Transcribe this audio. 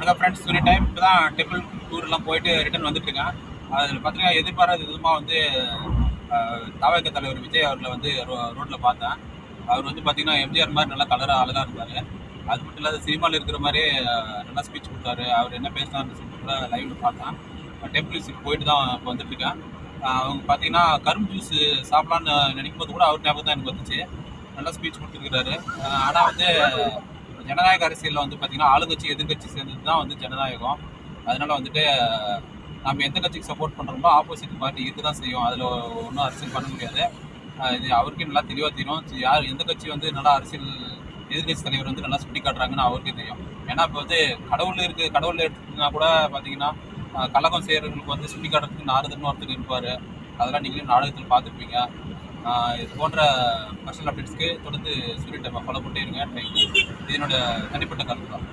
வணக்கம் ஃப்ரெண்ட்ஸ், ஒரு டைம் இப்போ தான் டெம்பிள் டூர்லாம் போயிட்டு ரிட்டர்ன் வந்துட்டுருக்கேன். அதில் பார்த்தீங்கன்னா எதிர்பாராத விதமாக வந்து தவக தலைவர் விஜய் அவர்களை வந்து ரோட்டில் பார்த்தேன். அவர் வந்து பார்த்தீங்கன்னா எம்ஜிஆர் மாதிரி நல்லா கலராக அழகாக இருந்தார். அது மட்டும் இல்லாத சினிமாவில் இருக்கிற மாதிரியே நல்லா ஸ்பீச் கொடுத்தாரு. அவர் என்ன பேசினார்னு சொல்லிட்டு கூட லைவில் பார்த்தேன். டெம்பிள் விசிட் போயிட்டு தான் இப்போ வந்துட்டுருக்கேன். அவங்க பார்த்தீங்கன்னா கரும்பு ஜூஸ் சாப்பிட்லான்னு நினைக்கும் போது கூட அவர் ஞாபகம் தான் எனக்கு வந்துச்சு. நல்லா ஸ்பீச் கொடுத்துருக்கிறாரு. ஆனால் வந்து ஜனநாயக அரசியலில் வந்து பார்த்தீங்கன்னா ஆளுங்கட்சி எதிர்கட்சி சேர்ந்தது தான் வந்து ஜனநாயகம். அதனால வந்துட்டு நம்ம எந்த கட்சிக்கு சப்போர்ட் பண்ணுறோமோ ஆப்போசிட் பார்ட்டி இருக்க தான் செய்யும். அதில் ஒன்றும் அரசியல் பண்ண முடியாது. இது அவருக்கே நல்லா தெளிவாக தெரியும். யார் எந்த கட்சி வந்து நல்லா அரசியல் எதிர்கட்சி தலைவர் வந்து நல்லா சுட்டி காட்டுறாங்கன்னு அவருக்கே தெரியும். ஏன்னா இப்போ வந்து கடவுள் எடுத்துக்கிட்டா கூட பார்த்தீங்கன்னா கழகம் செய்கிறவங்களுக்கு வந்து சுட்டி காட்டுறதுக்கு நாரதன்னு ஒருத்தர் இருப்பார். அதெல்லாம் நீங்களே நாடகத்தில் பார்த்துருப்பீங்க. இது போன்ற பர்சனல் அப்டேட்ஸ்க்கு தொடர்ந்து சூரிய டைமை ஃபாலோ பண்ணிட்டே இருங்க. இது என்னோட தனிப்பட்ட கருத்து தான்.